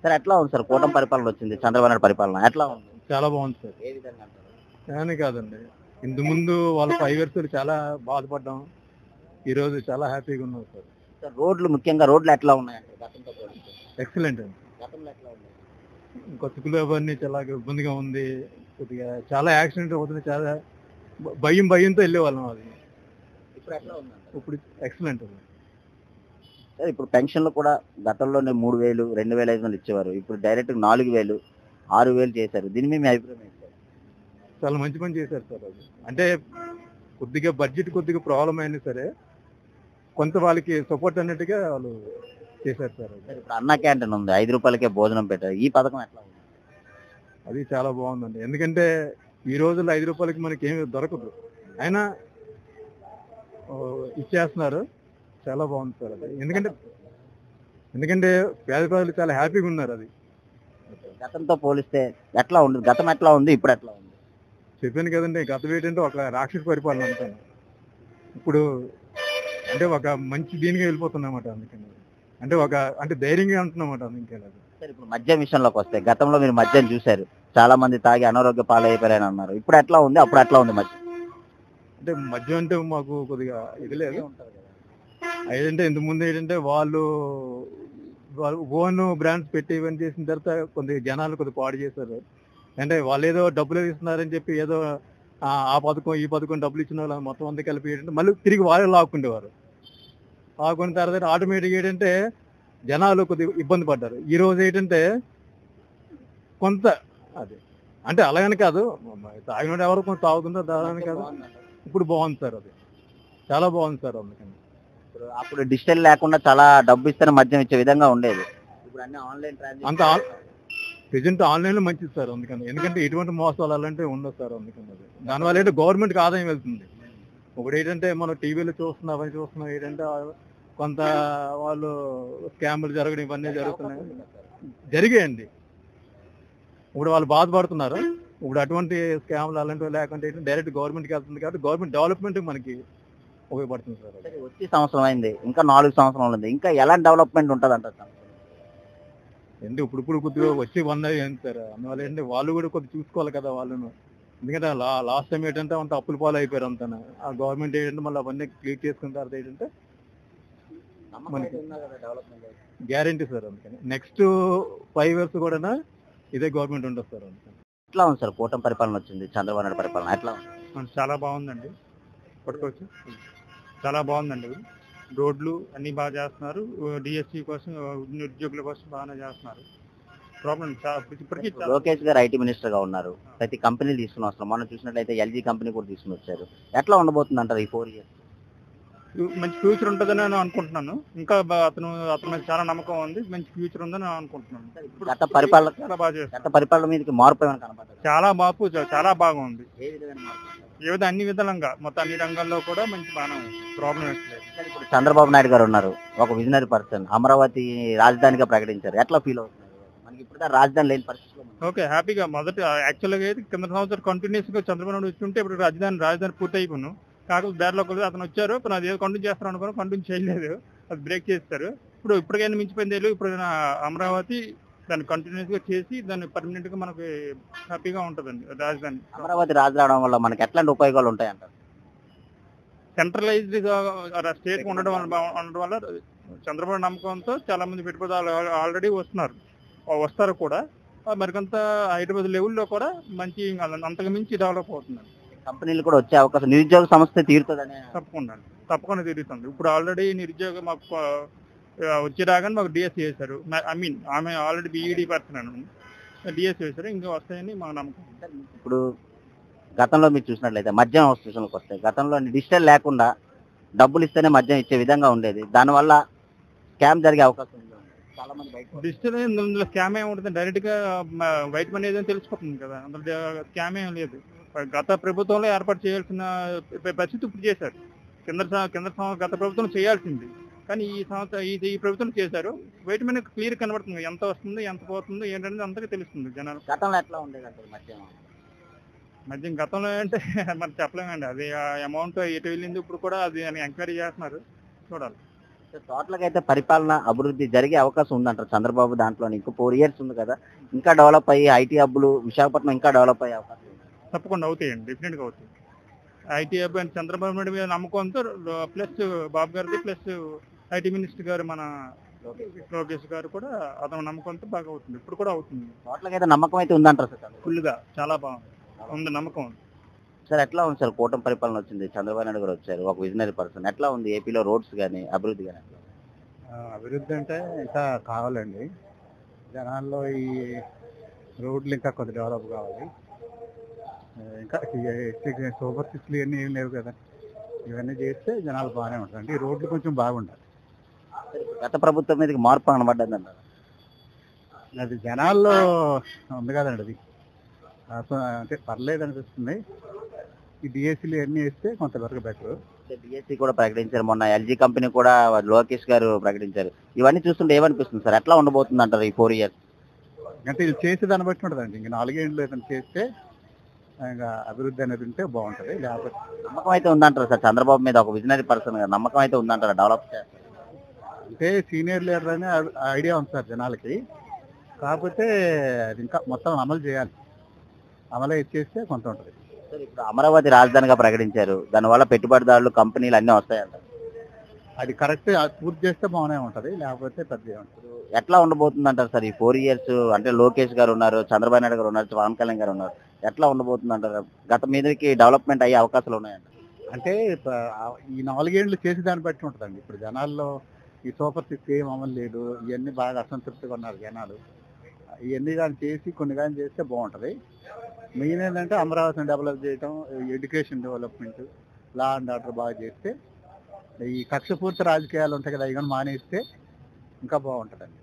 Sir ఎట్లా ఉంది sir? కూటమి పరిపాలన వచ్చింది. చంద్రబాబు నాయుడు పరిపాలన ఎట్లా ఉంది? చాలా బాగుంది సార్. ఏ విధంగా అంటారు? కానీ కాదండి. ఇంత ముందు వాళ్ళ 5 ఇయర్స్ చాలా బాధపడ్డాం. ఈ రోజు చాలా హ్యాపీగా ఉన్నాం సార్. సార్ రోడ్లు ముఖ్యంగా రోడ్లు ఎట్లా ఉన్నాయంటే గతంతో పోలిస్తే? ఎక్సలెంట్ అండి. గతంలో ఎట్లా ఉన్నాయి? కొత్తలో అవన్నీ చాలా ఇబ్బందిగా ఉంది. కొద్దిగా చాలా యాక్సిడెంట్ అవుతుంది. చాలా భయంతో వెళ్ళేవాళ్ళం అది. ఇప్పుడు ఎట్లా ఉందంటారు? ఇప్పుడు ఎక్సలెంట్ ఉంది. సార్ ఇప్పుడు పెన్షన్లు కూడా గతంలోనే 3000, 2500 ఇచ్చేవారు. ఇప్పుడు డైరెక్ట్ 4000, 6000 చేశారు. దీని మీద మీ అభిప్రాయం ఏంటి సార్? చాలా మంచి పని చేశారు సార్ అది. అంటే కొద్దిగా బడ్జెట్ కొద్దిగా ప్రాబ్లం అయినా సరే కొంత వాళ్ళకి సపోర్ట్ అన్నట్టుగా వాళ్ళు చేశారు సార్ అది. సార్ ఇప్పుడు అన్న క్యాంటీన్ ఉంది. 5 రూపాయలకే భోజనం పెట్టారు. ఈ పథకం ఎట్లా ఉంది? అది చాలా బాగుందండి. ఎందుకంటే ఈ రోజుల్లో 5 రూపాయలకి మనకి ఏమి దొరకదు. అయినా ఇచ్చేస్తున్నారు. చాలా బాగుంది సార్ అది. ఎందుకంటే పేద ప్రజలు చాలా హ్యాపీగా ఉన్నారు అది. గతంతో పోలిస్తే ఎట్లా ఉంది? గతం ఎట్లా ఉంది? ఇప్పుడు ఎట్లా ఉంది? చెప్పాను కదండి, గతం ఏంటంటే ఒక రాక్షస పరిపాలన అంటాను. ఇప్పుడు అంటే ఒక మంచి దీనికి వెళ్ళిపోతున్నమాట. అందుకని అంటే ధైర్యంగా ఉంటున్నమాట. అందుకే సార్ ఇప్పుడు మద్యం విషయంలోకి వస్తే గతంలో మీరు మద్యం చూశారు. చాలా మంది తాగి అనారోగ్య పాలైపోయారని అన్నారు. ఇప్పుడు ఎట్లా ఉంది? అప్పుడు ఎట్లా ఉంది మద్యం? అంటే మద్యం అంటే మాకు కొద్దిగా ఇది లేదు. ఏంటంటే ఇంత ముందు ఏంటంటే వాళ్ళు ఓన్ బ్రాండ్స్ పెట్టి ఇవన్నీ చేసిన తర్వాత కొద్దిగా జనాలు కొద్దిగా పాడు చేశారు. అంటే వాళ్ళు ఏదో డబ్బులు ఇస్తున్నారని చెప్పి ఏదో ఆ పథకం ఈ పథకం డబ్బులు ఇచ్చిన వాళ్ళు మొత్తం అంతా కలిపి ఏంటంటే మళ్ళీ తిరిగి వాళ్ళే లాక్కుండేవారు. లాక్కున్న తర్వాత ఆటోమేటిక్ ఏంటంటే జనాలు కొద్దిగా ఇబ్బంది పడ్డారు. ఈ రోజు ఏంటంటే కొంత అది అంటే అలాగని కాదు, తాగినోడు ఎవరు కొంత తాగుతుందో దాని కాదు. ఇప్పుడు బాగుంది సార్ అది. చాలా బాగుంది సార్. అందుకని అప్పుడు డిజిటల్ లేకుండా చాలా డబ్బు ఇస్తేనే మద్యం ఇచ్చే విధంగా ఉండేది. ఇప్పుడు అన్ని ఆన్లైన్ అంత ప్రెజెంట్ ఆన్లైన్లో మంచిది సార్. అందుకని ఎందుకంటే ఎటువంటి మోసాలు అలాంటివి ఉండవు సార్. అందుకని అది దానివల్ల ఏంటంటే గవర్నమెంట్కి ఆదాయం వెళ్తుంది. ఇప్పుడు ఏంటంటే మనం టీవీలో చూస్తున్నాం, అవన్నీ చూస్తున్నాం. ఏంటంటే కొంత వాళ్ళు స్కామ్లు జరగడం ఇవన్నీ జరుగుతున్నాయి, జరిగాయండి. ఇప్పుడు వాళ్ళు బాధపడుతున్నారు. ఇప్పుడు అటువంటి స్కామ్లు అలాంటివి లేకుంటే డైరెక్ట్ గవర్నమెంట్కి వెళ్తుంది కాబట్టి గవర్నమెంట్ డెవలప్మెంట్ మనకి ఉపయోగపడుతుంది సార్. వచ్చి సంవత్సరం అయింది, ఇంకా 4 సంవత్సరాలు ఉంది. ఇంకా ఎలాంటి డెవలప్మెంట్ ఉంటుంది అంటారు? ఎందుకు ఇప్పుడు కొద్దిగా వచ్చి 100 అయింది సార్. అందువల్ల ఏంటంటే వాళ్ళు కూడా కొద్దిగా చూసుకోవాలి కదా వాళ్ళను. ఎందుకంటే లాస్ట్ టైం ఏంటంటే అంత అప్పుల పాలు అయిపోయారు అంతా. ఆ గవర్నమెంట్ ఏంటంటే మళ్ళీ అవన్నీ క్లియర్ చేసుకున్న తర్వాత ఏంటంటే మనకి గ్యారంటీ సార్. అందుకని నెక్స్ట్ 5 ఇయర్స్ కూడా ఇదే గవర్నమెంట్ ఉంటుంది సార్. అందుకని ఎట్లా ఉంది సార్? కూటమి పరిపాలన వచ్చింది. చంద్రబాబు నాయుడు పరిపాలన ఎట్లా ఉంది? చాలా బాగుందండి. పట్టుకోవచ్చు. చాలా బాగుందండి. రోడ్లు అన్ని బాగా చేస్తున్నారు. డిఎస్సి కోసం నిరుద్యోగుల కోసం బాగానే చేస్తున్నారు. ప్రాబ్లం ఇప్పటికీ లోకేష్ గారు ఐటీ మినిస్టర్ గా ఉన్నారు. ప్రతి కంపెనీ తీసుకుని వస్తున్నారు. మనం చూసినట్లయితే ఎల్జీ కంపెనీ కూడా తీసుకుని వచ్చారు. ఎట్లా ఉండబోతుంది అంటారు ఈ 4 ఇయర్స్? మంచి ఫ్యూచర్ ఉంటుందని నేను అనుకుంటున్నాను. ఇంకా అతని మీద చాలా నమ్మకం ఉంది. మంచి ఫ్యూచర్ ఉందని నేను అనుకుంటున్నాను. గత పరిపాలన చాలా బాగా చేస్తారు. గత పరిపాలన మీదకి మార్పు ఏమైనా కనపడుతుంది? చాలా మార్పు, చాలా బాగుంది. ఏ విధమైన మార్పు? అన్ని విధాలంగా మొత్తం అన్ని రంగాల్లో కూడా మంచి బాగానే ఉంది. ప్రాబ్లం లేదు. ఇప్పుడు చంద్రబాబు నాయుడు గారు ఉన్నారు, ఒక విజనరీ పర్సన్. అమరావతి రాజధానిగా ప్రకటించారు. ఎట్లా ఫీల్ అవుతున్నారు? మనకి ఇప్పుడు రాజధాని లేని పరిస్థితిలో ఓకే, హ్యాపీగా. మొదటి యాక్చువల్గా అయితే కింద సంవత్సరం కంటిన్యూస్ గా చంద్రబాబు నాయుడు వచ్చి ఉంటే ఇప్పుడు రాజధాని పూర్తి అయిపోయాను. కాకపోతే దారిలో అతను వచ్చారు, ఇప్పుడు అది ఏదో కంటిన్యూ చేస్తాను అనుకుని కంటిన్యూ చేయలేదు. అది బ్రేక్ చేస్తారు. ఇప్పటికైనా మించిపోయింది లేదు. ఇప్పుడు అమరావతి దాన్ని కంటిన్యూస్ గా చేసి దాన్ని పర్మనెంట్ గా మనకి హ్యాపీగా ఉంటుందండి రాజధాని. అమరావతి రాజు రావడం వల్ల మనకి ఎట్లాంటి ఉపయోగాలు ఉంటాయంటారు? సెంట్రలైజ్డ్ స్టేట్ ఉండడం వల్ల చంద్రబాబు నమ్మకంతో చాలా మంది పెట్టుబడులు ఆల్రెడీ వస్తారు కూడా. మరికొంత హైదరాబాద్ లెవెల్లో కూడా మంచి అంతకు మించి డెవలప్ అవుతుందండి. కంపెనీలు కూడా వచ్చే అవకాశం, నిరుద్యోగ సమస్య తీరుతుందని. తప్పకుండా తీరుతుంది. ఇప్పుడు ఆల్రెడీ నిరుద్యోగం మాకు వచ్చేదాకా మాకు డిఎస్సి చేశారు. ఆమె ఆల్రెడీ బీఈడి పర్సన్ డిఎస్సి చేశారు. ఇంకా వస్తాయని మా నమ్మకం. ఇప్పుడు గతంలో మీరు చూసినట్లయితే మద్యం విషయంలోకి వస్తాయి. గతంలో డిజిటల్ లేకుండా డబ్బులు ఇస్తేనే మద్యం ఇచ్చే విధంగా ఉండేది. దానివల్ల స్కామ్ జరిగే అవకాశం ఉంది. చాలా మంది బయట డిజిటల్ ఇందులో స్కామ్ ఏముంటుంది, డైరెక్ట్ గా వైట్ మనీ ఏదైనా తెలిసిపోతుంది కదా. అందులో స్కామ్ ఏం లేదు. గత ప్రభుత్వంలో ఏర్పాటు చేయాల్సిన పరిస్థితి ఇప్పుడు చేశారు. గత ప్రభుత్వం చేయాల్సింది, కానీ ఈ ప్రభుత్వం చేశారు. వైట్ మనీ క్లియర్ కనబడుతుంది. ఎంత వస్తుంది, ఎంత పోతుంది ఏంటనేది అంతగా తెలుస్తుంది జనాలు. గతంలో ఎట్లా ఉండేది మద్యం గతంలో అంటే మరి చెప్పలేమండి. అది అమౌంట్ ఎటు వెళ్ళింది ఇప్పుడు కూడా అది ఎంక్వైరీ చేస్తున్నారు. చూడాలి. టోటల్గా అయితే పరిపాలన అభివృద్ధి జరిగే అవకాశం ఉందంటారు చంద్రబాబు దాంట్లో ఇంకో 4 ఇయర్స్ ఉంది కదా, ఇంకా డెవలప్ అయ్యి ఐటీ హబ్బులు విశాఖపట్నం ఇంకా డెవలప్ అయ్యే అవకాశం ఉంది. తప్పకుండా అవుతాయండి, డెఫినెట్గా అవుతాయి. ఐటీ అబ్బాయి చంద్రబాబు నాయుడు మీద నమ్మకంతో ప్లస్ బాబు గారిది ప్లస్ ఐటీ మినిస్టర్ గారు మన లోకేష్ గారు కూడా అతను నమ్మకంతో బాగా అవుతుంది, ఇప్పుడు కూడా అవుతుంది. టోటల్గా అయితే నమ్మకం అయితే ఉందంటారు సార్ చంద్రబాబు. ఫుల్గా చాలా బాగుంది, ఉంది నమ్మకం ఉంది. సార్ ఎట్లా ఉంది సార్, కూటమి పరిపాలన వచ్చింది, చంద్రబాబు నాయుడు గారు వచ్చారు, ఒక విజనరీ పర్సన్, ఎట్లా ఉంది ఏపీలో రోడ్స్ కానీ అభివృద్ధి కానీ ఎట్లా ఉంది? అభివృద్ధి అంటే ఇంకా కావాలండి. జనాల్లో ఈ రోడ్లు ఇంకా కొద్ది డెవలప్ కావాలి. ఇంకా సూపర్ సిక్స్లు ఇవన్నీ ఏం లేవు కదా, ఇవన్నీ చేస్తే జనాలు బాగానే ఉంటారు. అంటే ఈ రోడ్లు కొంచెం బాగుండాలి. గత ప్రభుత్వం మీదకి మార్పు కనబడ్డది అంటారు. అది జనాల్లో ఉంది కదండి అది. అంటే పర్లేదు అనిపిస్తుంది. ఈ డిఎస్సీలు ఇవన్నీ వేస్తే కొంతవరకు బెటర్. డిఎస్సి కూడా ప్రకటించారు, మొన్న ఎల్జీ కంపెనీ కూడా లోకేష్ గారు ప్రకటించారు. ఇవన్నీ చూస్తుంటే ఏమనిపిస్తుంది సార్, ఎట్లా ఉండబోతుంది అంటారు ఈ 4 ఇయర్స్? అంటే ఇది చేసేదాన్ని బట్టి ఉంటుందండి. ఇంకా 4 ఏళ్ళు ఏదైనా చేస్తే ఇంకా అభివృద్ధి అనేది ఉంటే బాగుంటుంది. లేకపోతే నమ్మకం అయితే ఉందంటారు సార్ చంద్రబాబు మీద, ఒక విజనరీ పర్సన్ నమ్మకం అయితే ఉందంటారు డెవలప్ చేస్తారు. అంటే సీనియర్ లీడర్ అనే ఐడియా ఉంది సార్ జనాలకి. కాకపోతే అది ఇంకా మొత్తం అమలు చేయాలి. అమలు చేస్తే కొంత ఉంటుంది. సార్ ఇప్పుడు అమరావతి రాజధానిగా ప్రకటించారు, దానివల్ల పెట్టుబడిదారులు కంపెనీలు అన్నీ వస్తాయంటారు. అది కరెక్ట్ పూర్తి చేస్తే బాగానే ఉంటుంది, లేకపోతే పెద్ద ఉంటుంది. ఎట్లా ఉండబోతుంది అంటారు సార్ ఈ 4 ఇయర్స్? అంటే లోకేష్ గారు ఉన్నారు, చంద్రబాబు నాయుడు గారు ఉన్నారు, పవన్ కళ్యాణ్ గారు ఉన్నారు, ఎట్లా ఉండబోతుంది అంటారు? గత మీదకి డెవలప్మెంట్ అయ్యే అవకాశాలు ఉన్నాయంట. అంటే ఈ 4 ఏళ్ళు చేసి దాన్ని బట్టి ఉంటుందండి. ఇప్పుడు జనాల్లో ఈ సూపర్ సిక్స్ ఏం అమలు లేదు, ఇవన్నీ బాగా అసంతృప్తిగా ఉన్నారు జనాలు. ఇవన్నీ కానీ చేసి కొన్ని కానీ చేస్తే బాగుంటుంది. మెయిన్ ఏంటంటే అమరావతిని డెవలప్ చేయడం, education development, law and order బాగా చేస్తే, ఈ కక్షపూర్తి రాజకీయాలు ఉంటాయి కదా, ఇవన్నీ మానేస్తే ఇంకా బాగుంటుందండి.